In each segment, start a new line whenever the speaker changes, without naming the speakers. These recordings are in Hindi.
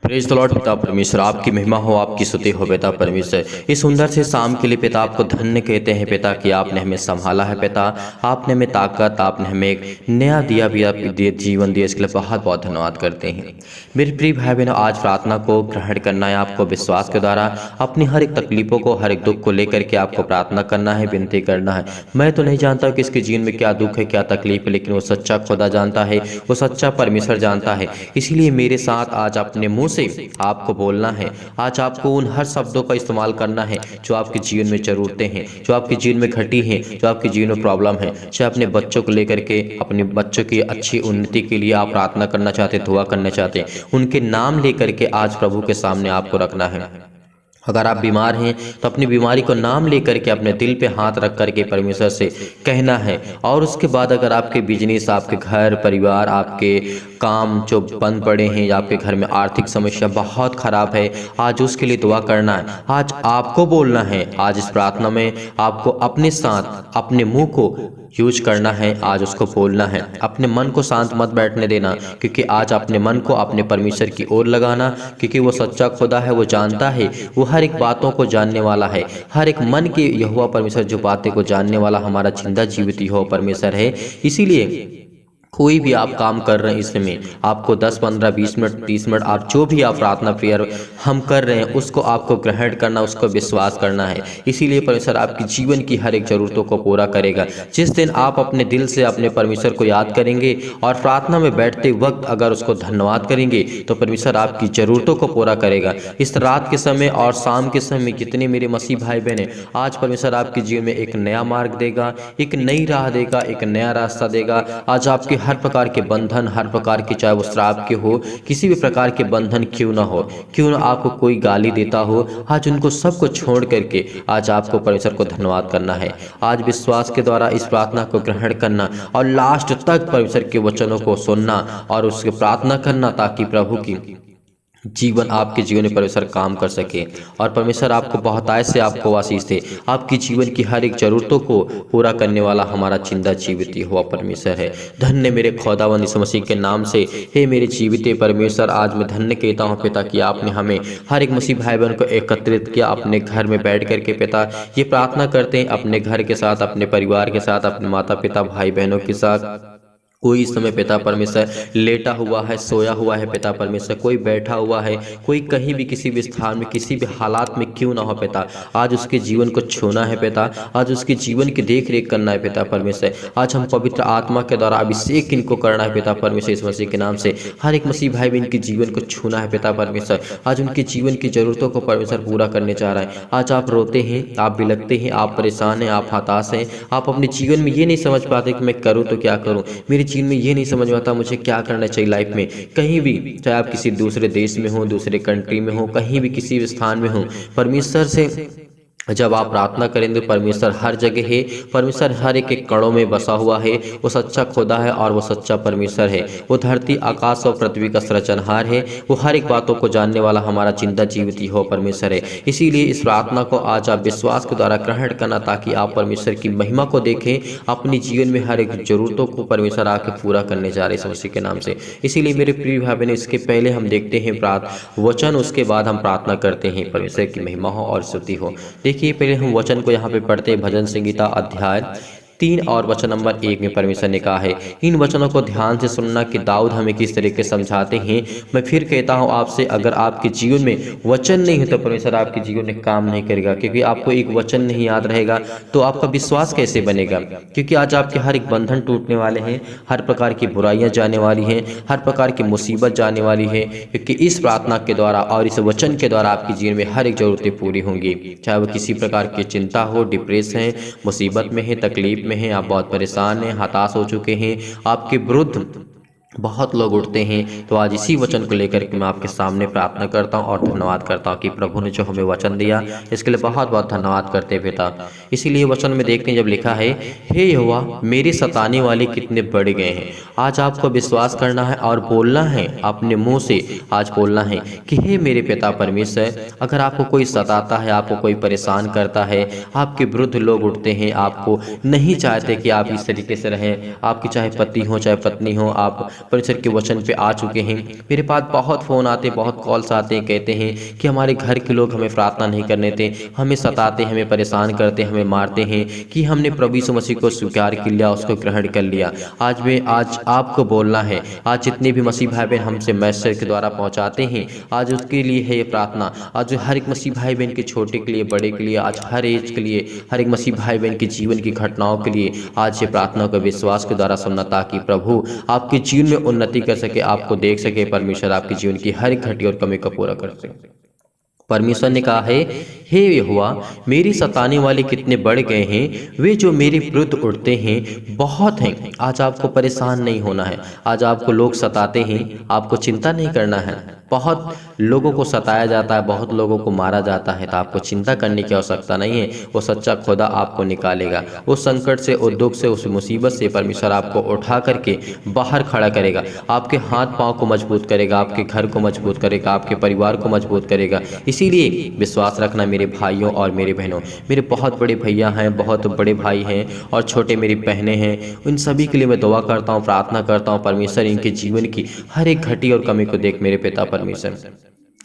Praise the Lord. पिता परमेश्वर आपकी महिमा हो, आपकी स्तुति हो पिता परमेश्वर। इस सुंदर से शाम के लिए पिता आपको धन्य कहते हैं पिता कि आपने हमें संभाला है पिता। आपने हमें ताकत, आपने हमें एक नया दिया भी जीवन दिया, इसके लिए बहुत बहुत धन्यवाद करते हैं। मेरे प्रिय भाई बहनों, आज प्रार्थना को ग्रहण करना है आपको विश्वास के द्वारा। अपनी हर एक तकलीफों को, हर एक दुख को लेकर के आपको प्रार्थना करना है, विनती करना है। मैं तो नहीं जानता कि इसके जीवन में क्या दुख है, क्या तकलीफ है, लेकिन वो सच्चा खुदा जानता है, वो सच्चा परमेश्वर जानता है। इसीलिए मेरे साथ आज अपने मुंह से आपको बोलना है। आज आपको उन हर शब्दों का इस्तेमाल करना है जो आपके जीवन में जरूरतें हैं, जो आपके जीवन में घटी हैं, जो आपके जीवन में प्रॉब्लम है। चाहे अपने बच्चों को लेकर के, अपने बच्चों की अच्छी उन्नति के लिए आप प्रार्थना करना चाहते, दुआ करना चाहते, उनके नाम लेकर के आज प्रभु के सामने आपको रखना है। अगर आप बीमार हैं तो अपनी बीमारी को नाम लेकर के अपने दिल पे हाथ रख करके परमेश्वर से कहना है। और उसके बाद अगर आपके बिजनेस, आपके घर परिवार, आपके काम जो बंद पड़े हैं, या आपके घर में आर्थिक समस्या बहुत खराब है, आज उसके लिए दुआ करना है। आज आपको बोलना है। आज इस प्रार्थना में आपको अपने साथ अपने मुंह को यूज करना है, आज उसको बोलना है। अपने मन को शांत मत बैठने देना, क्योंकि आज अपने मन को अपने परमेश्वर की ओर लगाना, क्योंकि वो सच्चा खुदा है, वो जानता है, वो हर एक बातों को जानने वाला है। हर एक मन के यहोवा परमेश्वर जो बातें को जानने वाला हमारा जिंदा जीवित यहोवा परमेश्वर है। इसीलिए कोई भी आप काम कर रहे हैं, इसमें आपको 10, 15, 20 मिनट, 30 मिनट, आप जो भी आप प्रार्थना प्रेयर हम कर रहे हैं, उसको आपको ग्रहण करना, उसको विश्वास करना है। इसीलिए परमेश्वर आपकी जीवन की हर एक जरूरतों को पूरा करेगा। जिस दिन आप अपने दिल से अपने परमेश्वर को याद करेंगे और प्रार्थना में बैठते वक्त अगर उसको धन्यवाद करेंगे, तो परमेश्वर आपकी जरूरतों को पूरा करेगा। इस रात के समय और शाम के समय जितने मेरे मसीह भाई बहन हैं, आज परमेश्वर आपके जीवन में एक नया मार्ग देगा, एक नई राह देगा, एक नया रास्ता देगा। आज आपके हर प्रकार के बंधन, हर प्रकार के, चाहे वो श्राप के हो, किसी भी प्रकार के बंधन क्यों ना हो, क्यों ना आपको कोई गाली देता हो, आज उनको सबको छोड़ करके आज आपको परमेश्वर को धन्यवाद करना है। आज विश्वास के द्वारा इस प्रार्थना को ग्रहण करना और लास्ट तक परमेश्वर के वचनों को सुनना और उसकी प्रार्थना करना, ताकि प्रभु की जीवन आपके जीवन में परमेश्वर काम कर सके और परमेश्वर आपको बहुतायत से आपको आशीष दे। आपकी जीवन की हर एक जरूरतों को पूरा करने वाला हमारा जिंदा जीवित हुआ परमेश्वर है। धन्य मेरे खुदावंद यीशु मसीह के नाम से, हे मेरे जीवित परमेश्वर, आज मैं धन्य कहता हूँ पिता कि आपने हमें हर एक मसीह भाई बहन को एकत्रित किया अपने घर में बैठ करके। पिता ये प्रार्थना करते हैं अपने घर के साथ, अपने परिवार के साथ, अपने माता पिता भाई बहनों के साथ। कोई इस समय पिता परमेश्वर लेटा हुआ है, सोया हुआ है पिता परमेश्वर, कोई बैठा हुआ है, कोई कहीं भी किसी भी स्थान में किसी भी हालात में क्यों ना हो पिता, आज उसके जीवन को छूना है पिता, आज उसके जीवन की देख रेख करना है पिता परमेश्वर। आज हम पवित्र आत्मा के द्वारा अभिषेक इनको करना है पिता परमेश्वर, इस मसीह के नाम से हर एक मसीह भाई बहन के जीवन को छूना है पिता परमेश्वर। आज उनके जीवन की जरूरतों को परमेश्वर पूरा करने जा रहा है। आज आप रोते हैं, आप बिलखते हैं, आप परेशान हैं, आप हताश हैं, आप अपने जीवन में ये नहीं समझ पाते कि मैं करूँ तो क्या करूँ, मेरे जीवन में ये नहीं समझ में आता मुझे क्या करना चाहिए लाइफ में। कहीं भी, चाहे आप किसी दूसरे देश में हो, दूसरे कंट्री में हो, कहीं भी किसी भी स्थान में हो, परमेश्वर से जब आप प्रार्थना करेंगे, परमेश्वर हर जगह है, परमेश्वर हर एक कणों में बसा हुआ है। वो सच्चा खुदा है और वो सच्चा परमेश्वर है। वो धरती आकाश और पृथ्वी का सृजनहार है। वो हर एक बातों को जानने वाला हमारा जिंदा जीवित हो परमेश्वर है। इसीलिए इस प्रार्थना को आज आप विश्वास के द्वारा ग्रहण करना, ताकि आप परमेश्वर की महिमा को देखें, अपने जीवन में हर एक जरूरतों को परमेश्वर आके पूरा करने जा रहे हैं मसीह के नाम से। इसीलिए मेरे प्रिय भाई बहन, इसके पहले हम देखते हैं वचन, उसके बाद हम प्रार्थना करते हैं परमेश्वर की महिमा हो और स्तुति हो। देखिए, पहले हम वचन को यहाँ पे पढ़ते हैं। भजन संगीता अध्याय 3 और वचन नंबर 1 में परमेश्वर ने कहा है, इन वचनों को ध्यान से सुनना कि दाऊद हमें किस तरीके समझाते हैं। मैं फिर कहता हूं आपसे, अगर आपके जीवन में वचन नहीं है तो परमेश्वर आपके जीवन में काम नहीं करेगा, क्योंकि आपको एक वचन नहीं याद रहेगा तो आपका विश्वास कैसे बनेगा। क्योंकि आज आपके हर एक बंधन टूटने वाले हैं, हर प्रकार की बुराइयां जाने वाली हैं, हर प्रकार की मुसीबत जाने वाली है, क्योंकि इस प्रार्थना के द्वारा और इस वचन के द्वारा आपके जीवन में हर एक जरूरतें पूरी होंगी। चाहे वो किसी प्रकार की चिंता हो, डिप्रेस है, मुसीबत में है, तकलीफ में हैं, आप बहुत परेशान हैं, हताश हो चुके हैं, आपके विरुद्ध बहुत लोग उठते हैं, तो आज इसी वचन को लेकर के मैं आपके सामने प्रार्थना करता हूं और धन्यवाद करता हूं कि प्रभु ने जो हमें वचन दिया, इसके लिए बहुत बहुत धन्यवाद करते हैं पिता। इसीलिए वचन में देखते हैं, जब लिखा है, हे यहोवा मेरे सताने वाले कितने बढ़ गए हैं। आज आपको विश्वास करना है और बोलना है, अपने मुंह से आज बोलना है कि हे मेरे पिता परमेश्वर, अगर आपको कोई सताता है, आपको कोई परेशान करता है, आपके विरुद्ध लोग उठते हैं, आपको नहीं चाहते कि आप इस तरीके से रहें, आपकी चाहे पति हो चाहे पत्नी हो, आप परमेश्वर के वचन पे आ चुके हैं। मेरे पास बहुत फ़ोन आते, बहुत कॉल्स आते हैं, कहते हैं कि हमारे घर के लोग हमें प्रार्थना नहीं करने देते, हमें सताते, हमें परेशान करते, हमें मारते हैं कि हमने प्रभु यीशु मसीह को स्वीकार कर लिया, उसको ग्रहण कर लिया। आज आपको बोलना है, आज जितने भी मसीह भाई बहन हमसे मैसेज के द्वारा पहुंचाते हैं, आज उसके लिए है ये प्रार्थना। आज हर एक मसीह भाई बहन के, छोटे के लिए, बड़े के लिए, आज हर एज के लिए, हर एक मसीह भाई बहन के जीवन की घटनाओं के लिए आज ये प्रार्थना को विश्वास के द्वारा सुनना, ताकि प्रभु आपके जीवन में उन्नति कर सके, आपको देख सके, परमेश्वर आपके जीवन की हर एक घटी और कमी को पूरा कर सके। परमेश्वर ने कहा है, हे यहोवा, मेरी सताने वाले कितने बढ़ गए हैं, वे जो मेरे विरुद्ध उठते हैं बहुत हैं। आज आपको परेशान नहीं होना है। आज आपको लोग सताते हैं, आपको चिंता नहीं करना है। बहुत लोगों को सताया जाता है, बहुत लोगों को मारा जाता है, तो आपको चिंता करने की आवश्यकता नहीं है। वो सच्चा खुदा आपको निकालेगा उस संकट से, उस दुख से, उस मुसीबत से। परमेश्वर आपको उठा करके बाहर खड़ा करेगा, आपके हाथ पांव को मजबूत करेगा, आपके घर को मजबूत करेगा, आपके परिवार को मजबूत करेगा। इसीलिए विश्वास रखना मेरे भाइयों और मेरे बहनों। मेरे बहुत बड़े भैया हैं, बहुत बड़े भाई हैं और छोटे मेरी बहनें हैं, उन सभी के लिए मैं दुआ करता हूँ, प्रार्थना करता हूँ। परमेश्वर इनके जीवन की हर एक घटी और कमी को देख मेरे पिता परमेश्वर।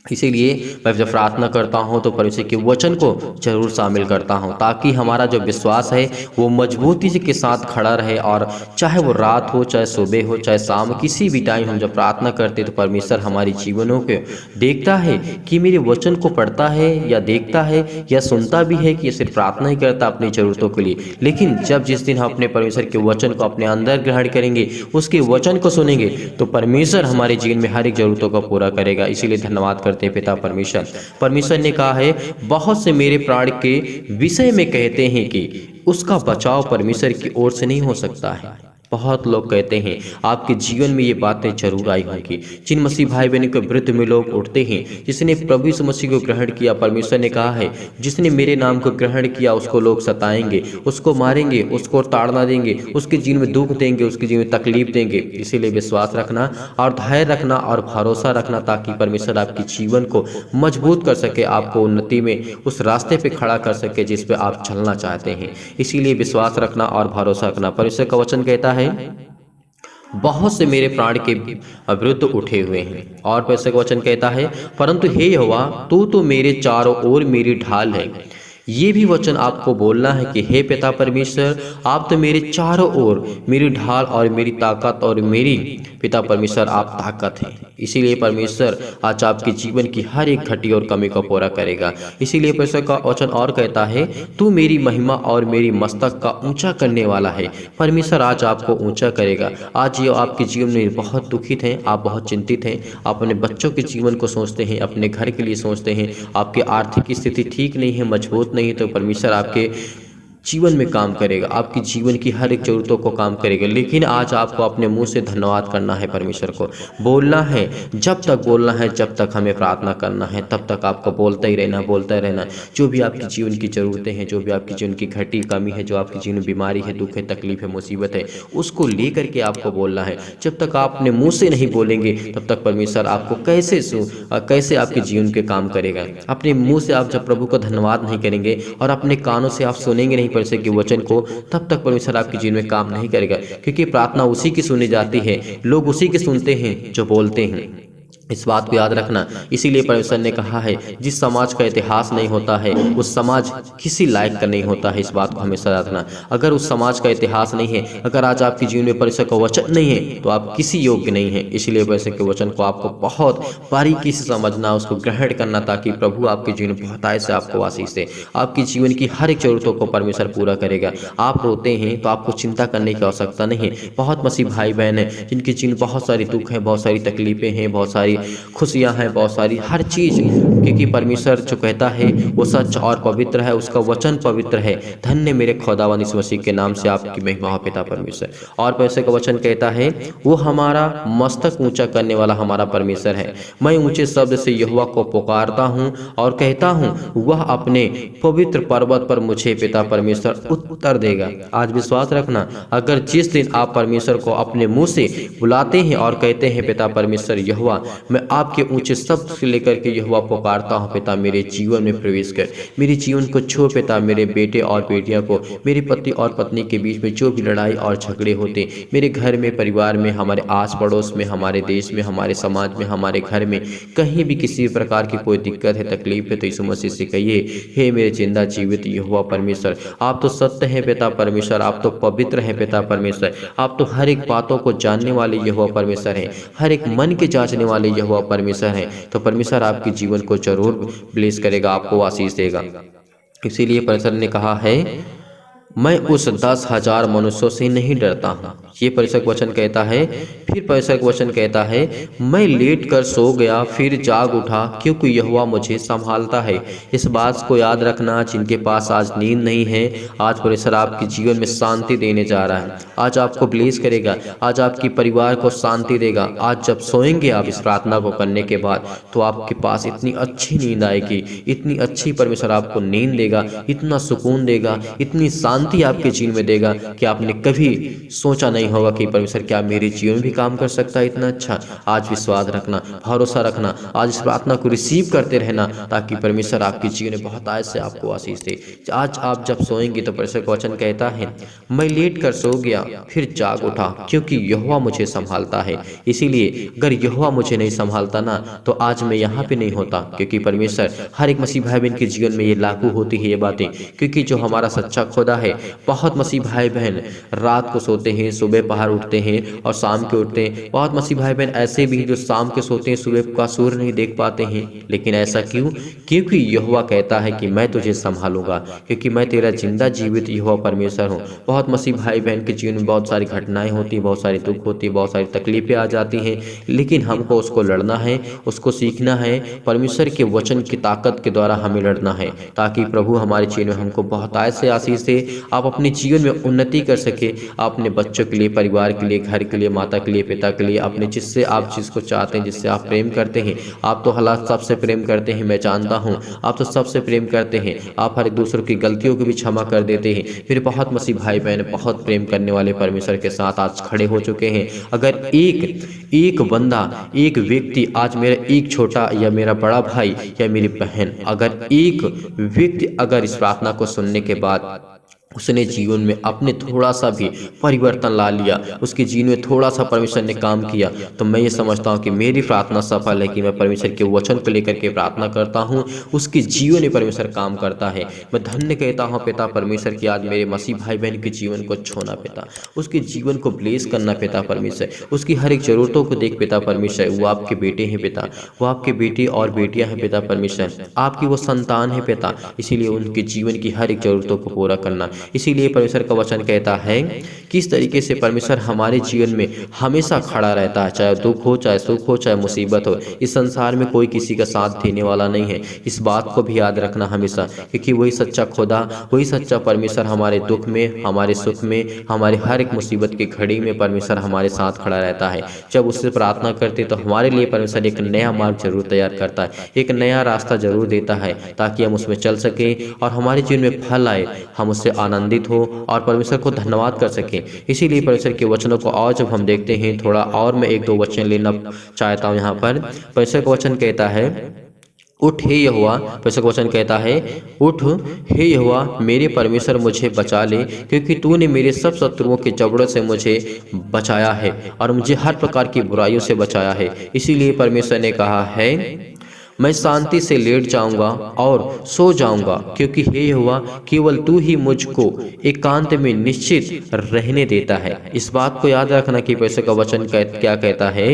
इसीलिए मैं जब प्रार्थना करता हूं तो परमेश्वर के वचन को जरूर शामिल करता हूं, ताकि हमारा जो विश्वास है वो मजबूती के साथ खड़ा रहे। और चाहे वो रात हो, चाहे सुबह हो, चाहे शाम, किसी भी टाइम हम जब प्रार्थना करते तो परमेश्वर हमारी जीवनों को देखता है कि मेरे वचन को पढ़ता है या देखता है या सुनता भी है, कि ये सिर्फ प्रार्थना ही करता अपनी ज़रूरतों के लिए। लेकिन जब जिस दिन हम अपने परमेश्वर के वचन को अपने अंदर ग्रहण करेंगे, उसके वचन को सुनेंगे, तो परमेश्वर हमारे जीवन में हर एक ज़रूरतों को पूरा करेगा। इसीलिए धन्यवाद करते पिता परमेश्वर। परमेश्वर ने कहा है, बहुत से मेरे प्राण के विषय में कहते हैं कि उसका बचाव परमेश्वर की ओर से नहीं हो सकता है। बहुत लोग कहते हैं, आपके जीवन में ये बातें जरूर आई होंगी। जिन मसीह भाई बहनों के विरुद्ध में लोग उठते हैं, जिसने प्रभु यीशु मसीह को ग्रहण किया, परमेश्वर ने कहा है, जिसने मेरे नाम को ग्रहण किया उसको लोग सताएंगे, उसको मारेंगे, उसको ताड़ना देंगे, उसके जीवन में दुख देंगे, उसके जीवन में तकलीफ देंगे। इसीलिए विश्वास रखना और धैर्य रखना और भरोसा रखना, ताकि परमेश्वर आपके जीवन को मजबूत कर सके, आपको उन्नति में उस रास्ते पे खड़ा कर सके जिस पे आप चलना चाहते हैं। इसीलिए विश्वास रखना और भरोसा रखना। परमेश्वर का वचन कहता है, बहुत से मेरे प्राण के विरुद्ध उठे हुए हैं। और परमेश्वर का वचन कहता है, परंतु हे यहोवा, तू तो मेरे चारों ओर मेरी ढाल है। ये भी वचन आपको बोलना है कि हे पिता परमेश्वर, आप तो मेरे चारों ओर मेरी ढाल और मेरी ताकत और मेरी पिता परमेश्वर आप ताकत हैं। इसीलिए परमेश्वर आज आपके जीवन की हर एक घटी और कमी को पूरा करेगा। इसीलिए परमेश्वर का वचन और कहता है, तू मेरी महिमा और मेरी मस्तक का ऊंचा करने वाला है। परमेश्वर आज आपको ऊंचा करेगा। आज ये आपके जीवन में बहुत दुखित हैं, आप बहुत चिंतित हैं, आप अपने बच्चों के जीवन को सोचते हैं, अपने घर के लिए सोचते हैं, आपकी आर्थिक स्थिति ठीक नहीं है, मजबूत नहीं, तो परमेश्वर आपके जीवन में काम करेगा, आपकी जीवन की हर एक जरूरतों को काम करेगा। लेकिन आज आपको अपने मुंह से धन्यवाद करना है, परमेश्वर को बोलना है। जब तक बोलना है, जब तक हमें प्रार्थना करना है, तब तक आपको बोलते ही रहना, बोलते ही रहना। जो भी आपकी जीवन की ज़रूरतें हैं, जो भी आपकी जीवन की घटी कमी है, जो आपकी जीवन में बीमारी है, दुख है, तकलीफ है, मुसीबत है, उसको लेकर के आपको बोलना है। जब तक आप अपने मुँह से नहीं बोलेंगे, तब तक परमेश्वर आपको कैसे आपके जीवन के काम करेगा। अपने मुँह से आप जब प्रभु को धन्यवाद नहीं करेंगे और अपने कानों से आप सुनेंगे नहीं परमेश्वर के वचन को, तब तक परमेश्वर आपके जीवन में काम नहीं करेगा। क्योंकि प्रार्थना उसी की सुनी जाती है, लोग उसी के सुनते हैं जो बोलते हैं। इस बात को याद रखना। इसीलिए परमेश्वर ने कहा है, जिस समाज का इतिहास नहीं होता है उस समाज किसी लायक का नहीं होता है। इस बात को हमेशा याद रखना। अगर उस समाज का इतिहास नहीं है, अगर आज आपके जीवन में परमेश्वर का वचन नहीं है, तो आप किसी योग्य नहीं है। इसलिए परमेश्वर के वचन को आपको बहुत बारीकी से समझना, उसको ग्रहण करना, ताकि प्रभु आपके जीवन में बहुतायत से आपको आशीष से आपकी जीवन की हर एक जरूरतों को परमेश्वर पूरा करेगा। आप रोते हैं तो आपको चिंता करने की आवश्यकता नहीं है। बहुत मसीह भाई बहन हैं जिनके जीवन बहुत सारी दुख है, बहुत सारी तकलीफें हैं, बहुत सारी खुशियां हैं, बहुत सारी हर चीज़, क्योंकि परमेश्वर जो कहता है वो सच और पवित्र है, उसका वचन पवित्र है। धन्य मेरे खुदावंद यीशु मसीह के नाम से आपकी महिमा हो पिता परमेश्वर। और परमेश्वर का वचन कहता है, वो हमारा मस्तक ऊंचा करने वाला हमारा परमेश्वर है। मैं ऊंचे शब्द से यहोवा को पुकारता हूँ और कहता हूँ, वह अपने पवित्र पर्वत पर मुझे पिता परमेश्वर उत्तर देगा। आज विश्वास रखना, अगर जिस दिन आप परमेश्वर को अपने मुँह से बुलाते हैं और कहते हैं, पिता परमेश्वर यहोवा मैं आपके ऊंचे शब्द से लेकर के यहोवा पुकारता हूँ पिता, मेरे जीवन में प्रवेश कर, मेरे जीवन को छो पिता। मेरे बेटे और बेटियों को, मेरे पति और पत्नी के बीच में जो भी लड़ाई और झगड़े होते, मेरे घर में, परिवार में, हमारे आस पड़ोस में, हमारे देश में, हमारे समाज में, हमारे घर में कहीं भी किसी प्रकार की कोई दिक्कत है, तकलीफ है, तो यीशु मसीह से कहिए, हे मेरे जिंदा जीवित यहोवा परमेश्वर, आप तो सत्य हैं पिता परमेश्वर, आप तो पवित्र हैं पिता परमेश्वर, आप तो हर एक बातों को जानने वाले यहोवा परमेश्वर हैं, हर एक मन के जांचने वाले यहोवा परमेश्वर हैं। तो परमेश्वर आपके जीवन को जरूर ब्लेस करेगा, आपको आशीष देगा। इसीलिए परमेश्वर ने कहा है, मैं उस 10,000 मनुष्यों से नहीं डरता हूँ। ये परमेश्वर का वचन कहता है। फिर परमेश्वर का वचन कहता है, मैं लेट कर सो गया फिर जाग उठा, क्योंकि यहोवा मुझे संभालता है। इस बात को याद रखना, जिनके पास आज नींद नहीं है, आज परमेश्वर आपके जीवन में शांति देने जा रहा है। आज आपको ब्लेस करेगा, आज आपके परिवार को शांति देगा। आज जब सोएंगे आप इस प्रार्थना को करने के बाद, तो आपके पास इतनी अच्छी नींद आएगी, इतनी अच्छी परमेश्वर आपको नींद देगा, इतना सुकून देगा, इतनी शांति आपके जीवन में देगा कि आपने कभी सोचा नहीं होगा कि परमेश्वर क्या मेरे जीवन में भी काम कर सकता है इतना अच्छा। आज विश्वास रखना, भरोसा रखना, आज इस प्रार्थना को रिसीव करते रहना, ताकि परमेश्वर आपके जीवन में बहुत आय से आपको आशीष दे। आज आप जब सोएंगे तो परमेश्वर का वचन कहता है, मैं लेट कर सो गया फिर जाग उठा, क्योंकि यहोवा मुझे संभालता है। इसीलिए अगर यहोवा मुझे नहीं संभालता ना, तो आज मैं यहाँ पे नहीं होता। क्योंकि परमेश्वर हर एक मसीह भाई बहन के जीवन में ये लागू होती है ये बातें, क्योंकि जो हमारा सच्चा खुदा है, बहुत मसीह भाई बहन रात को सोते हैं, सुबह पहर उठते हैं और शाम के उठते हैं। बहुत मसीह भाई बहन ऐसे भी हैं जो शाम के सोते हैं, सुबह का सूर्य नहीं देख पाते हैं। लेकिन ऐसा क्यों? क्योंकि यहोवा कहता है कि मैं तुझे संभालूंगा, क्योंकि मैं तेरा जिंदा जीवित यहोवा परमेश्वर हूँ। बहुत मसीह भाई बहन के जीवन में बहुत सारी घटनाएं होती हैं, बहुत सारी दुख होती है, बहुत सारी तकलीफें आ जाती हैं, लेकिन हमको उसको लड़ना है, उसको सीखना है। परमेश्वर के वचन की ताकत के द्वारा हमें लड़ना है, ताकि प्रभु हमारे जीवन में हमको बहुत आय से आशीष दे, आप अपने जीवन में उन्नति कर सके। अपने बच्चों के लिए, परिवार के लिए, घर के लिए, माता के लिए, पिता के लिए, अपने जिससे आप जिसको चाहते हैं, जिससे आप प्रेम करते हैं। आप तो हालात सबसे प्रेम करते हैं, मैं जानता हूँ, आप तो सबसे प्रेम करते हैं। आप हर एक दूसरों की गलतियों को भी क्षमा कर देते हैं। फिर बहुत मसीह भाई बहन बहुत प्रेम करने वाले परमेश्वर के साथ आज खड़े हो चुके हैं। अगर एक बंदा, एक व्यक्ति, आज मेरा एक छोटा या मेरा बड़ा भाई या मेरी बहन, अगर एक व्यक्ति अगर इस प्रार्थना को सुनने के बाद उसने जीवन में अपने थोड़ा सा भी परिवर्तन ला लिया, उसके जीवन में थोड़ा सा परमेश्वर ने काम किया, तो मैं ये समझता हूँ कि मेरी प्रार्थना सफल है। कि मैं परमेश्वर के वचन को लेकर के प्रार्थना करता हूँ, उसके जीवन में परमेश्वर काम करता है। मैं धन्य कहता हूँ पिता परमेश्वर की आज मेरे मसीह भाई बहन के जीवन को छूना पिता, उसके जीवन को ब्लेस करना पिता परमेश्वर, उसकी हर एक जरूरतों को देख पिता परमेश्वर। वो आपके बेटे हैं पिता, वो आपके बेटे और बेटियां हैं पिता परमेश्वर, आपकी वो संतान है पिता। इसीलिए उनके जीवन की हर एक जरूरतों को पूरा करना। इसीलिए परमेश्वर का वचन कहता है किस तरीके से परमेश्वर हमारे जीवन में हमेशा खड़ा रहता है, चाहे दुख हो, चाहे सुख हो, चाहे मुसीबत हो। इस संसार में कोई किसी का साथ देने वाला नहीं है, इस बात को भी याद रखना हमेशा, क्योंकि वही सच्चा खुदा, वही सच्चा परमेश्वर हमारे दुख में, हमारे सुख में, हमारे हर एक मुसीबत की घड़ी में परमेश्वर हमारे साथ खड़ा रहता है। जब उससे प्रार्थना करते तो हमारे लिए परमेश्वर एक नया मार्ग जरूर तैयार करता है, एक नया रास्ता जरूर देता है, ताकि हम उसमें चल सकें और हमारे जीवन में फल आए, हम उससे आनंदित हो और परमेश्वर को धन्यवाद कर सकें। इसीलिए परमेश्वर के वचनों को और जब हम देखते हैं, थोड़ा और मैं एक दो वचन लेना चाहता हूँ। यहाँ पर परमेश्वर का वचन कहता है, उठ हे यहोवा, परमेश्वर का वचन कहता है, उठ हे यहोवा मेरे परमेश्वर, मुझे बचा ले, क्योंकि तूने मेरे सब शत्रुओं के जबड़ों से मुझे बचाया है और मुझे हर प्रकार की बुराइयों से बचाया है। इसीलिए परमेश्वर ने कहा है, मैं शांति से लेट जाऊंगा और सो जाऊंगा, क्योंकि हे यहोवा केवल तू ही मुझको एकांत में निश्चित रहने देता है। इस बात को याद रखना कि परमेश्वर का वचन क्या कहता है,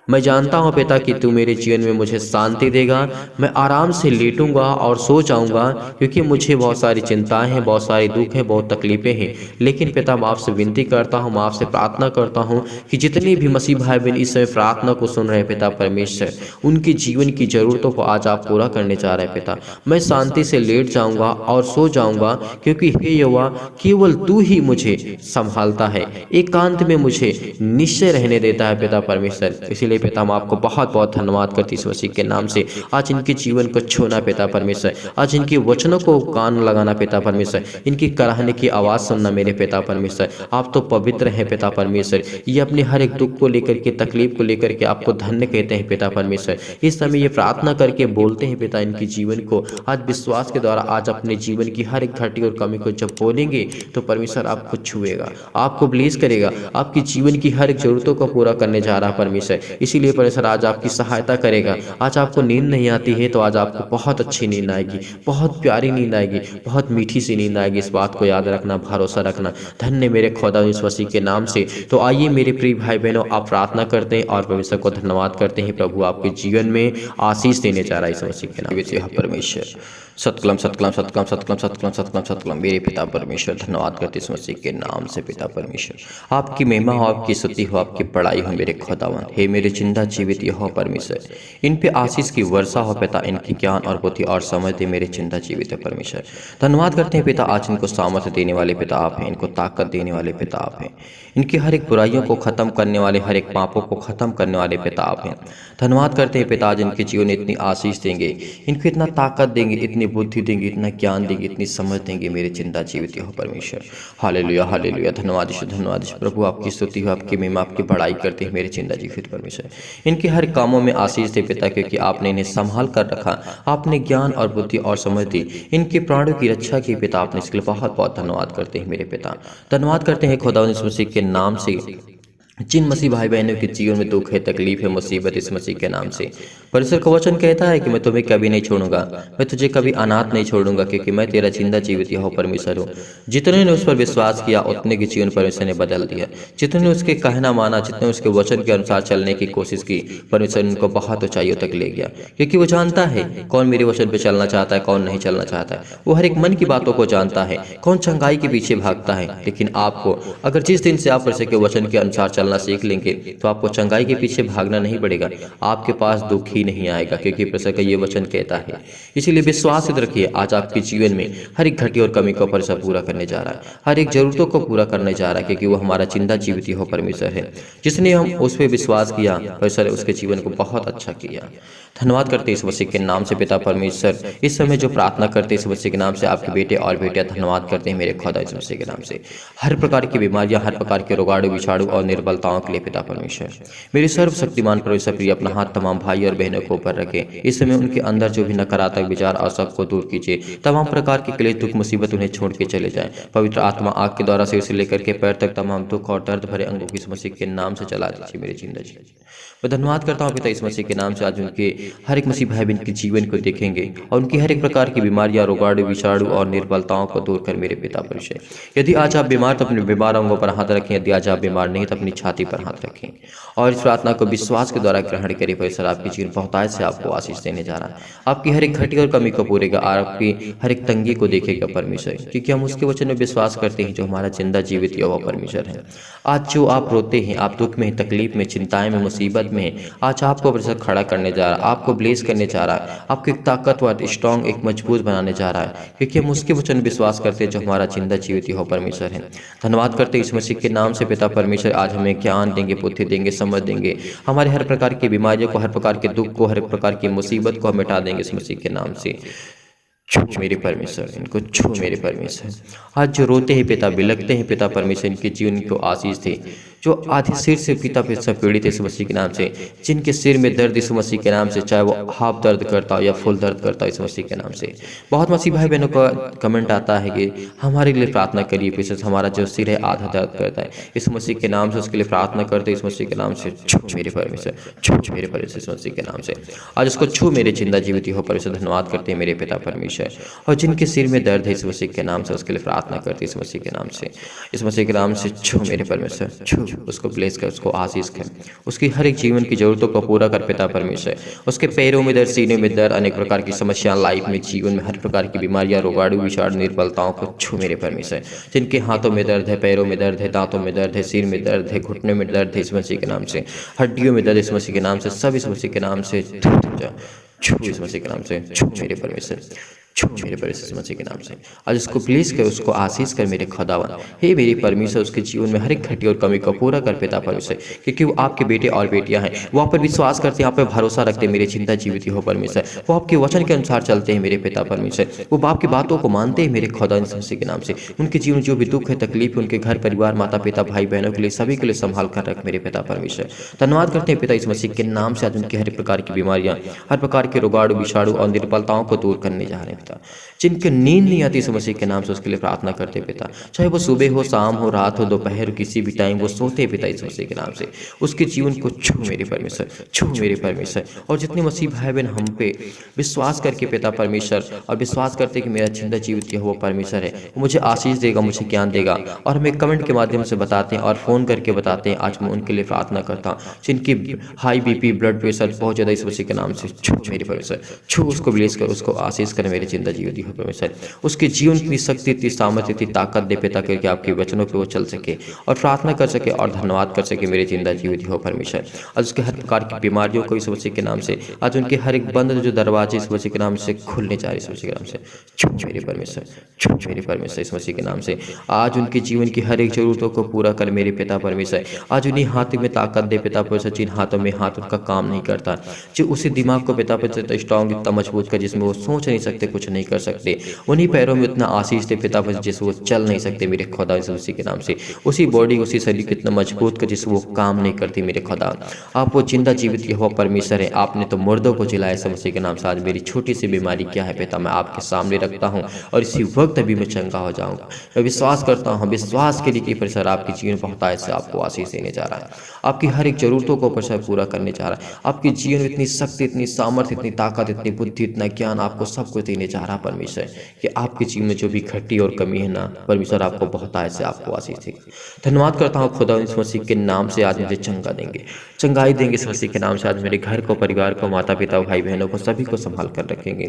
मैं जानता हूँ पिता कि तू मेरे जीवन में मुझे शांति देगा। मैं आराम से लेटूंगा और सो जाऊंगा, क्योंकि मुझे बहुत सारी चिंताएं हैं, बहुत सारी दुख हैं, बहुत तकलीफें हैं। लेकिन पिता मैं आपसे विनती करता हूँ, मैं आपसे प्रार्थना करता हूँ कि जितने भी मसीह भाई बहन इस समय प्रार्थना को सुन रहे हैं पिता परमेश्वर, उनकी जीवन की जरूरतों को आज आप पूरा करने जा रहे हैं पिता। मैं शांति से लेट जाऊंगा और सो जाऊंगा, क्योंकि हे यहोवा केवल तू ही मुझे संभालता है, एकांत में मुझे निश्चय रहने देता है पिता परमेश्वर। इसलिए लिए पिता हम आपको बहुत बहुत धन्यवाद करते इस मसीह के नाम से। आज इनके जीवन को छूना पिता परमेश्वर, आज इनके वचनों को कान लगाना पिता परमेश्वर, इनकी कराहने की आवाज़ सुनना मेरे पिता परमेश्वर। आप तो पवित्र हैं पिता परमेश्वर, ये अपने हर एक दुख को लेकर के, तकलीफ को लेकर के आपको धन्य कहते हैं पिता परमेश्वर। इस समय ये प्रार्थना करके बोलते हैं पिता इनके जीवन को आज विश्वास के द्वारा, आज अपने जीवन की हर एक घटी और कमी को जब बोलेंगे तो परमेश्वर आपको छुएगा, आपको ब्लेस करेगा, आपकी जीवन की हर एक जरूरतों को पूरा करने जा रहा है परमेश्वर। इसीलिए परमेश्वर आज आपकी सहायता करेगा। आज आपको नींद नहीं आती है तो आज आपको बहुत अच्छी नींद आएगी, बहुत प्यारी नींद आएगी, बहुत मीठी सी नींद आएगी। इस बात को याद रखना, भरोसा रखना। धन्य मेरे खुदा इस मसीह के नाम से। तो आइए मेरे प्रिय भाई बहनों, आप प्रार्थना करते हैं और परमेश्वर को धन्यवाद करते हैं। प्रभु आपके जीवन में आशीष देने जा रहा है इस मसीह के नाम से। परमेश्वर सतकलम सतकलम सतकलम सतकलम सतकलम सतकलम सतकलम मेरे पिता परमेश्वर, धन्यवाद करते इस मसीह के नाम से पिता परमेश्वर। आपकी महिमा हो, आपकी स्तुति हो, आपकी बड़ाई हो मेरे खुदावन। हे मेरे जिंदा जीवित हो परमेश्वर, इन पे आशीष की वर्षा हो पिता, इनकी ज्ञान और बुद्धि और समझ दे मेरे जिंदा जीवित है परमेश्वर। धन्यवाद करते हैं पिता, आज इनको सामर्थ्य देने वाले पिता आप हैं, इनको ताकत देने वाले पिता आप हैं, इनकी हर एक बुराइयों को खत्म करने वाले, हर एक पापों को खत्म करने वाले पिता आप हैं। धन्यवाद करते हैं पिता, आज इनके जीवन में इतनी आशीष देंगे, इनको इतना ताकत देंगे, इतनी बुद्धि देंगे, इतना ज्ञान देंगे, इतनी समझ देंगे मेरे जिंदा जीवित हो परमेश्वर। हालेलुया हालेलुया, धन्यवाद धन्यवाद प्रभु, आपकी स्तुति हो, आपकी महिमा, आपकी बड़ाई करते हैं मेरे जिंदा जीवित परमेश्वर। इनके हर कामों में आशीष दे पिता, क्योंकि आपने इन्हें संभाल कर रखा, आपने ज्ञान और बुद्धि और समझ दी, इनके प्राणों की रक्षा की पिता, आपने इसके लिए बहुत बहुत धन्यवाद करते हैं मेरे पिता। धन्यवाद करते हैं खुदा इस मसीह के नाम से। जिन मसीह भाई बहनों के जीवन में दुख है, तकलीफ है, मुसीबत, इस मसीह के नाम से परमेश्वर का वचन कहता है कि मैं तुम्हें कभी नहीं छोड़ूंगा, मैं तुझे कभी अनाथ नहीं छोड़ूंगा, क्योंकि मैं तेरा जिंदा जीवित यहोवा परमेश्वर हूँ। जितने ने उस पर विश्वास किया उतने के जीवन परमेश्वर ने बदल दिया। जितने ने उसके कहना माना, जितने उसके वचन के अनुसार चलने की कोशिश की, परमेश्वर उनको बहुत ऊंचाइयों तक ले गया, क्योंकि वो जानता है कौन मेरे वचन पर चलना चाहता है, कौन नहीं चलना चाहता है। वो हर एक मन की बातों को जानता है, कौन चंगाई के पीछे भागता है। लेकिन आपको अगर जिस दिन से आप परमेश्वर के वचन के अनुसार चलना सीख लेंगे तो आपको चंगाई के पीछे भागना नहीं पड़ेगा, आपके पास दुख ही नहीं आएगा, क्योंकि परमेश्वर का ये वचन कहता है। इसीलिए विश्वास रखिए, आज आपके जीवन में हर एक घटी और कमी को परमेश्वर पूरा करने जा रहा है, हर एक जरूरतों को पूरा करने जा रहा है, क्योंकि वो हमारा जिंदा जीवित हो परमेश्वर है। जिसने हम उस पर विश्वास किया, परमेश्वर उसके जीवन को बहुत अच्छा किया। धन्यवाद करते इस मसीह के नाम से पिता परमेश्वर। इस समय जो प्रार्थना करते इस मसीह के नाम से आपके बेटे और बेटियां धन्यवाद करते हैं मेरे खुदा इस मसीह के नाम से। हर प्रकार की बीमारियां, हर प्रकार के रोगाणु, विषाणु और निर्बलताओं के लिए पिता परमेश्वर मेरे सर्वशक्तिमान परमेश्वर प्रिय अपना हाथ तमाम भाई और बहनों को ऊपर रखे। इस समय उनके अंदर जो भी नकारात्मक विचार और सब को दूर कीजिए। तमाम प्रकार के क्लेश, दुख, मुसीबत उन्हें छोड़ के चले जाए। पवित्र आत्मा आग के द्वारा सिर से लेकर के पैर तक तमाम दुख और दर्द भरे अंगों की इस मसीह के नाम से चला दीजिए मेरे जिंदगी। मैं धन्यवाद करता हूँ पिता इस मसीह के नाम से, आज उनके हर एक मसीह भाई बहन के जीवन को देखेंगे और उनकी हर एक प्रकार की बीमारियां, रोगाणु, विषाणु और निर्बलताओं को दूर कर मेरे पिता परमेश्वर। यदि आज आप बीमार तो अपने बीमार अंगों पर हाथ रखें, यदि आज आप बीमार नहीं तो अपनी छाती पर हाथ रखें और इस प्रार्थना को विश्वास के द्वारा ग्रहण करें। परमेश्वर आपके जीवन बहुतायत से आपको आशीष देने जा रहा है, आपकी हर एक घटी और कमी को पूरेगा और आपकी हर एक तंगी को देखेगा परमेश्वर, क्योंकि हम उसके वचन में विश्वास करते हैं जो हमारा जिंदा जीवित यहोवा परमेश्वर है। आज जो आप रोते हैं, आप दुख में, तकलीफ में, चिंताएं में, मुसीबत में, आज आपको परमेश्वर खड़ा करने जा रहा है, आपको ब्लेस करने जा रहा है, आपको एक ताकतवर, स्ट्रॉन्ग, एक मजबूत बनाने जा रहा है, क्योंकि हम उसके वचन में विश्वास करते हैं जो हमारा जिंदा जीवित यहोवा परमेश्वर है। धन्यवाद करते हैं इस मसीह के नाम से पिता परमेश्वर। आज हमें ज्ञान देंगे, बुद्धि देंगे, समझ देंगे, हमारे हर प्रकार की बीमारियों को, हर प्रकार के दुख को, हर प्रकार की मुसीबत को हम मिटा देंगे इस मसीह के नाम से। छू मेरे परमेश्वर, इनको छू मेरे परमेश्वर। आज जो रोते हैं पिता, बिलखते हैं पिता परमेश्वर, इनके जीवन को आशीष दे। जो आधे सिर से पिता परमेश्वर पीड़ित है इस मसीह के नाम से, जिनके सिर में दर्द इस मसीह के नाम से, चाहे वो हाफ दर्द करता हो या फुल दर्द करता हो इस मसीह के नाम से। बहुत मसीह भाई बहनों का कमेंट आता है कि हमारे लिए प्रार्थना करिए, परमेश्वर हमारा जो सिर है आधा दर्द करता है, इस मसीह के नाम से उसके लिए प्रार्थना करते इस मसीह के नाम से। छू मेरे परमेश्वर, छू मेरे परमेश्वर इस मसीह के नाम से। आज उसको छू मेरे जिंदा जीवित हो परमेश्वर। धन्यवाद करते हैं मेरे पिता परमेश्वर। और जिनके सिर में दर्द है इस मसीह के नाम से, उसके लिए प्रार्थना करते इस मसीह के नाम से। इस मसीह के नाम से छू मेरे परमेश्वर, छू उसको ब्लेस कर, उसको आशीष कर, उसकी हर एक जीवन की जरूरतों को पूरा कर पिता परमेश्वर। उसके पैरों में दर्द, सीने में दर्द, अनेक प्रकार की समस्याएं, लाइफ में, जीवन में हर प्रकार की बीमारियां, रोगाणु, विषाणु, निर्बलताओं को छू मेरे परमेश्वर। जिनके हाथों में दर्द है, पैरों में दर्द है, दांतों में दर्द है, सिर में दर्द है, घुटने में दर्द है इस मसीह के नाम से, हड्डियों में दर्द इस मसीह के नाम से, सब इस मसीह के नाम से छू इस मसीह के नाम से। छू मेरे परमेश्वर। छू मेरे परमेश्वर मसीह के नाम से। आज उसको प्लीज कर, उसको आशीष कर मेरे खुदावन। हे मेरी परमेश्वर, उसके जीवन में हर एक घटी और कमी को पूरा कर पिता परमेश्वर, क्योंकि वो आपके बेटे और बेटियां हैं। वो आप पर विश्वास करते हैं, आप पर भरोसा रखते हैं। मेरे चिंता जीवित हो परमेश्वर, वो आपके वचन के अनुसार चलते हैं मेरे पिता परमेश्वर। वो बाप की बातों को मानते हैं मेरे खुदा मसीह के नाम से। उनके जीवन जो भी दुख है, तकलीफ है, उनके घर परिवार, माता पिता, भाई बहनों के लिए, सभी के लिए संभाल कर रख मेरे पिता परमेश्वर। धन्यवाद करते हैं पिता इस मसीह के नाम से। आज उनकी हर प्रकार की बीमारियां, हर प्रकार के रोगाणु, विषाणु और निर्बलताओं को दूर करने जा रहे हैं पिता। जिनके नींद नहीं आती इस मसीह के नाम से, उसके लिए प्रार्थना करते पिता। चाहे वो सुबह हो, शाम हो, रात हो, दोपहर, किसी भी टाइम वो सोते पिता इस मसीह के नाम से। उसके जीवन को छू मेरे परमेश्वर, छू मेरे परमेश्वर। और जितने मसीह भाई बहन हम पे विश्वास करके पिता परमेश्वर, और विश्वास करते कि मेरा जिंदा जीवित किया हुआ परमेश्वर है, वो मुझे आशीष देगा, मुझे ज्ञान देगा, और हमें कमेंट के माध्यम से बताते हैं और फ़ोन करके बताते हैं। आज मैं उनके लिए प्रार्थना करता हूँ जिनकी हाई बीपी, ब्लड प्रेशर बहुत ज़्यादा, इस मसीह के नाम से छू मेरे परमेश्वर, छू उसको ब्लेस कर, उसको आशीष कर मेरे जिंदा जीवित हो परमेश्वर। उसके जीवन की शक्ति, इतनी सामर्थ्य, इतनी ताकत दे पिता करके आपके वचनों पे वो चल सके और प्रार्थना कर सके और धन्यवाद कर सके मेरे जिंदा जीवित हो परमेश्वर। आज उसके हर प्रकार की बीमारियों को इस मसीह के नाम से, आज उनके हर एक बंद जो दरवाजे इस मसीह के नाम से खुलने जा रहे इस मसीह के नाम से, छू मेरे परमेश्वर, छू मेरे परमेश्वर इस मसीह के नाम से। आज उनके जीवन की हर एक जरूरतों को पूरा कर मेरे पिता परमेश्वर। आज उन्हीं हाथों में ताकत दे पिता परमेश्वर, जिन हाथों में हाथ उनका काम नहीं करता, जो उसी दिमाग को पिता परमेश्वर स्ट्रांग, इतना मजबूत कर जिसमें वो सोच नहीं सकते, कुछ नहीं कर सकते। उन्हीं पैरों में उतना आशीष दे पिता परमेश्वर जिससे वो चल नहीं सकते मेरे खुदा मसीह के नाम से। उसी बॉडी, उसी शरीर को इतना मजबूत कर जिससे वो काम नहीं करती मेरे खुदा। आप वो जिंदा जीवित हुआ परमेश्वर है। आपने तो मुर्दों को जिलाया इस मसीह के नाम से। आज मेरी छोटी सी बीमारी क्या है पिता, मैं आपके सामने रखता हूँ और इसी वक्त अभी मैं चंगा हो जाऊंगा। मैं विश्वास करता हूँ, विश्वास के लिए कि परमेश्वर आपके जीवन बहुत ऐसे आपको आशीष देने जा रहा है, आपकी हर एक जरूरतों को परमेश्वर पूरा करने जा रहा है। आपके जीवन में इतनी शक्ति, इतनी सामर्थ्य, इतनी ताकत, इतनी बुद्धि, इतना ज्ञान आपको सब कुछ देने जा रहा है परमेश्वर, कि आपके जीवन में जो भी घटी और कमी है ना परमेश्वर, आपको बहुत ऐसे आपको आशीष देगा। धन्यवाद करता हूँ खुदा इस मसीह के नाम से। आज मुझे चंगा देंगे, चंगाई देंगे इस मसीह के नाम से। आज मेरे घर को, परिवार को, माता पिता, भाई बहनों को, सभी को संभाल कर रखेंगे।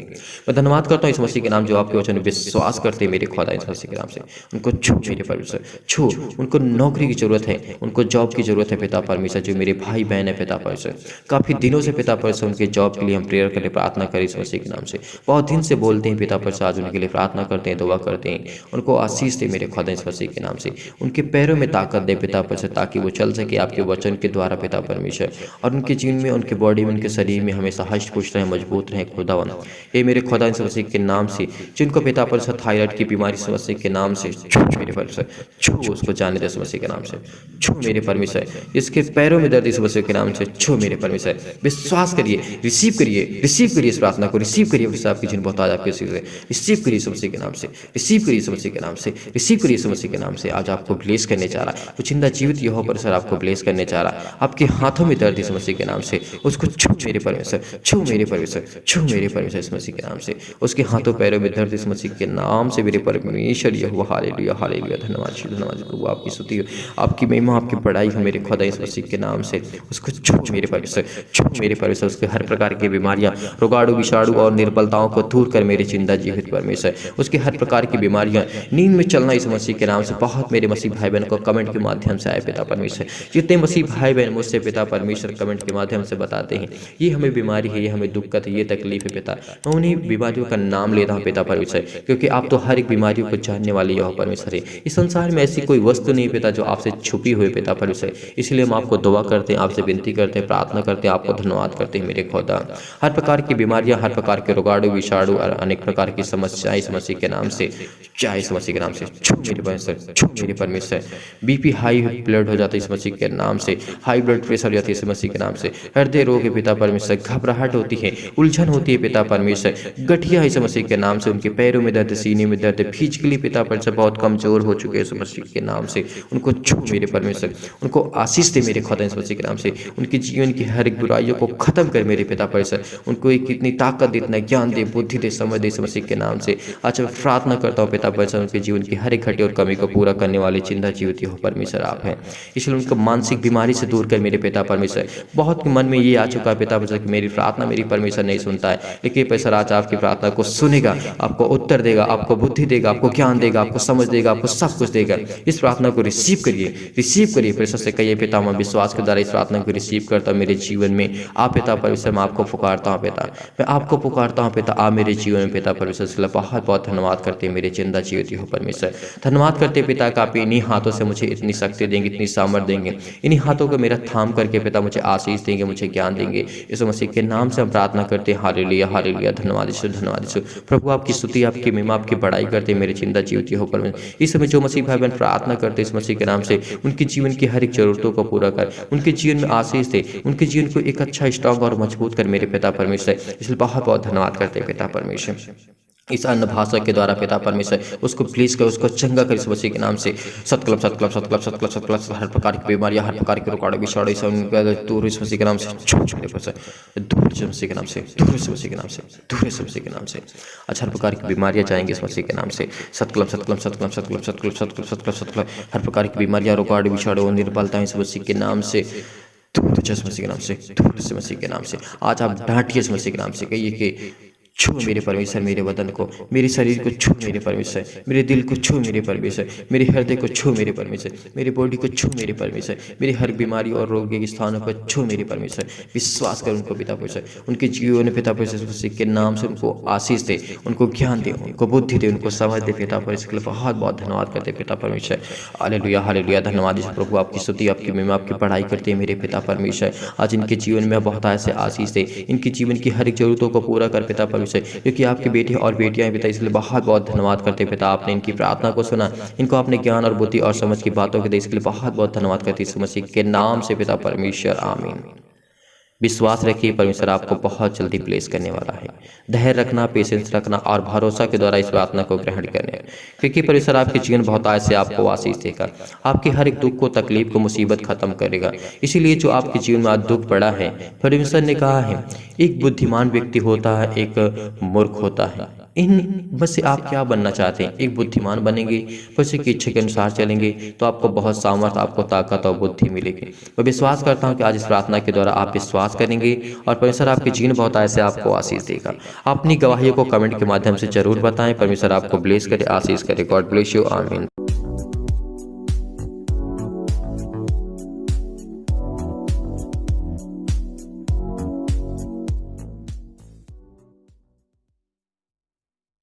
मैं धन्यवाद करता हूँ इस मसीह के नाम, जो आपके वचन में विश्वास करते हैं मेरे खुदा इस मसीह के नाम से। उनको छू मेरे परमेश्वर, छू। उनको नौकरी की जरूरत है, उनको जॉब की जरूरत है पिता परमेश्वर। जो मेरे भाई बहन है पिता परमेश्वर, काफी दिनों से पिता परमेश्वर उनके जॉब के लिए हम प्रेयर करें, प्रार्थना करें इस मसीह के नाम से। बहुत दिन से बोलते हैं पिता परमेश्वर, आज उनके लिए प्रार्थना करते हैं, दुआ करते हैं। उनको आशीष दे मेरे खुदा इस मसीह के नाम से। उनके पैरों में ताकत दे पिता परमेश्वर, ताकि वो चल सके आपके वचन के द्वारा पिता परमेश्वर। और उनके जीवन में, उनके बॉडी में, उनके शरीर में हमेशा हष्ट पुष्ट रहे, मजबूत रहे खुदावन। ये मेरे खुदा इस मसीह के नाम से। जिनको पिता परमेश्वर थायराइड की बीमारी इस मसीह के नाम से, छू मेरे परमेश्वर, छू उसको जाने दे इस मसीह के नाम से, छू मेरे परमेश्वर। इसके पैरों में दर्द इस मसीह के नाम से, छू मेरे परमेश्वर। विश्वास करिए, रिसीव करिए, रिसीव करिए इस प्रार्थना को, रिसीव करिए। आपकी जिन बहुत आज आपके रिसीव करिए इस मसीह के नाम से, रिसीव करिए इस मसीह के नाम से, रिसीव करिए इस मसीह के नाम से। आज आपको ब्लेस करने जा रहा है, वो जिंदा जीवित यहोवा परमेश्वर आपको ब्लेस करने जा रहा है। आपके हाथों में दर्द इस मसीह के नाम से, उसको छू मेरे परमेश्वर, छू मेरे परमेश्वर, छू मेरे परमेश्वर इस मसीह के नाम से। उसके हाथों पैरों में दर्द इस मसीह के नाम से मेरे परमेश्वर यहोवा। Hallelujah, hallelujah. धन्यवाद, धन्यवाद प्रभु, आपकी स्तुति हो, आपकी महिमा, आपकी बड़ाई हो मेरे खुदा इस मसीह के नाम से। उसको छू मेरे परमेश्वर, छू मेरे परमेश्वर। उसके हर प्रकार की बीमारियां, रोगाणु, विषाणु और निर्बलताओं को दूर कर मेरे जिंदा जीवित परमेश्वर। उसकी हर प्रकार की बीमारियां, नींद में चलना इस मसीह के नाम से। बहुत मेरे मसीह भाई बहन को कमेंट के माध्यम से आए पिता परमेश्वर। जितने मसीह भाई बहन मुझसे पिता परमेश्वर कमेंट के माध्यम से बताते हैं ये हमें बीमारी है, ये हमें दिक्कत है, ये तकलीफ है पिता, मैं उन्हीं बीमारियों का नाम लेता हूँ पिता परमेश्वर, क्योंकि आप तो हर एक बीमारियों को जानने वाले यहोवा परमेश्वर है। इस संसार में ऐसी कोई वस्तु नहीं पिता जो आपसे छुपी हुई पिता परमेश्वर। इसलिए हम आपको दुआ करते हैं, आपसे विनती करते हैं, प्रार्थना करते हैं, आपको धन्यवाद करते हैं मेरे खुदा। हर प्रकार की बीमारियां, हर प्रकार के रोगाणु, विषाणु और अनेक प्रकार की समस्याएं इस मसीह के नाम से, चाहे इस मसीह के नाम से, छू मेरे परमेश्वर, छू मेरे परमेश्वर। बीपी हाई ब्लड हो जाता है इस मसीह के नाम से, हाई ब्लड प्रेशर हो जाती है इस मसीह के नाम से, हृदय रोग है पिता परमेश्वर, घबराहट होती है, उलझन होती है पिता परमेश्वर, गठिया इस मसीह के नाम से, उनके पैरों में दर्द, सीने में दर्द, फिजिकली पिता परमेश्वर बहुत कमजोर हो चुके हैं इस मसीह के नाम से। उनको छू मेरे परमेश्वर, उनको आशीष दे मेरे खुदा इस मसीह के नाम से। उनके जीवन की हर एक बुराइयों को खत्म कर मेरे पिता परमेश्वर। उनको एक इतनी ताकत दे, इतना ज्ञान दे, बुद्धि दे, समझ दे इस मसीह के नाम से। आज मैं प्रार्थना करता हूँ पिता परमेश्वर, उनके जीवन की हर एक घटी और कमी को पूरा करने वाले जिंदा जीवित हो परमेश्वर आप हैं। इसलिए उनको मानसिक बीमारी से दूर कर मेरे पिता पिता परमेश्वर। बहुत मन में ये आ चुका है पिता परमेश्वर कि मेरी प्रार्थना मेरी परमेश्वर नहीं सुनता है, लेकिन परमेश्वर आज आपकी प्रार्थना को सुनेगा, आपको उत्तर देगा, आपको बुद्धि देगा, आपको ज्ञान देगा, आपको समझ देगा, आपको सब कुछ देगा। इस प्रार्थना को रिसीव करिए परमेश्वर से कहिए पिता मैं विश्वास के द्वारा इस प्रार्थना को रिसीव करता हूँ मेरे जीवन में। आप पिता परमेश्वर मैं आपको पुकारता हूँ पिता, मैं आपको पुकारता हूँ पिता, आप मेरे जीवन में पिता परमेश्वर से बहुत बहुत धन्यवाद करते हैं मेरे जिंदा जीवित हो परमेश्वर। धन्यवाद करते पिता का आप इन्हीं हाथों से मुझे इतनी शक्ति देंगे, इतनी सामर्थ देंगे, इन्हीं हाथों को मेरा थाम करके पिता मुझे आशीष देंगे, मुझे ज्ञान देंगे। यीशु मसीह के नाम से हम प्रार्थना करते हैं। Hallelujah hallelujah. धन्यवाद यीशु, धन्यवाद यीशु। प्रभु आपकी स्तुति आपकी महिमा आपकी बड़ाई करते हैं मेरे जिंदा जीवित हो परमेश्वर। इस समय जो मसीह भाई बहन प्रार्थना करते हैं इस मसीह के नाम से उनके जीवन की हर एक जरूरतों को पूरा कर, उनके जीवन में आशीष दे, उनके जीवन को एक अच्छा स्ट्रांग और मजबूत कर मेरे पिता परमेश्वर। इसलिए बहुत बहुत धन्यवाद करते हैं पिता परमेश्वर। इस अन्य भाषा के द्वारा पिता परमेश्वर उसको प्लीज कर, उसको चंगा कर इस मसीह के नाम से। सतकलम सतकलम सतकलम सतकलम सतकलम हर प्रकार की बीमारियां, हर प्रकार के रुकावट विषाणु सब दूर इस मसीह के नाम से, छोड़ मेरे पास दूर इस मसीह के नाम से, दूर इस मसीह के नाम से, दूर इस मसीह के नाम से। अच्छा हर प्रकार की बीमारियां जाएंगी इस मसीह के नाम से। सतकलम सतकलम सतकलम सतकलम सतकलम सतकलम सतकलम सतकलम हर प्रकार की बीमारियां, रुकावट विषाणु निर्बलता इस मसीह के नाम से दूर इस मसीह के नाम से, दूर इस मसीह के नाम से। आज आप डांटिए इस मसीह के नाम से, कहिए कि छू मेरे परमेश्वर मेरे बदन को, मेरे शरीर को छू मेरे परमेश्वर, मेरे दिल को छू मेरे परमेश्वर, मेरे हृदय को छू मेरे परमेश्वर, मेरे बॉडी को छू मेरे परमेश्वर, मेरी हर बीमारी और रोग के स्थानों पर छू मेरे परमेश्वर। विश्वास कर उनको पिता परमेश्वर, उनके जीवन में पिता परमेश्वर के नाम से उनको आशीष दे, उनको ज्ञान दे, उनको बुद्धि दे, उनको समझ दे पिता परमेश्वर के लिए बहुत बहुत धन्यवाद करते पिता परमेश्वर। Hallelujah hallelujah. धन्यवाद प्रभु आपकी स्तुति आपकी महिमा आपकी पढ़ाई करते हैं मेरे पिता परमेश्वर। आज इनके जीवन में बहुत ऐसे आशीष दे, इनके जीवन की हर एक जरूरतों को पूरा कर पिता परमेश्वर, क्योंकि आपके बेटे और बेटियां पिता इसलिए बहुत बहुत धन्यवाद करते पिता। आपने इनकी प्रार्थना को सुना, इनको आपने ज्ञान और बुद्धि और समझ की बातों के दे, इसके लिए बहुत बहुत धन्यवाद करते यीशु मसीह के नाम से पिता परमेश्वर आमीन। विश्वास रखिए परमेश्वर आपको बहुत जल्दी प्लेस करने वाला है। धैर्य रखना, पेशेंस रखना और भरोसा के द्वारा इस प्रार्थना को ग्रहण करने, क्योंकि परमेश्वर आपके जीवन बहुत से आपको आशीष देगा, आपके हर एक दुख को तकलीफ को मुसीबत खत्म करेगा। इसीलिए जो आपके जीवन में आज दुख पड़ा है, परमेश्वर ने कहा है एक बुद्धिमान व्यक्ति होता है एक मूर्ख होता है। इन बस से आप क्या बनना चाहते हैं? एक बुद्धिमान बनेंगे, परमेश्वर की इच्छा के अनुसार चलेंगे तो आपको बहुत सामर्थ, आपको ताकत और बुद्धि मिलेगी। मैं विश्वास करता हूं कि आज इस प्रार्थना के द्वारा आप विश्वास करेंगे और परमेश्वर आपके जीवन बहुत ऐसे आपको आशीष देगा। अपनी गवाहियों को कमेंट के माध्यम से जरूर बताएं। परमेश्वर आपको ब्लेस करे, आशीष करे। God bless you. आमीन।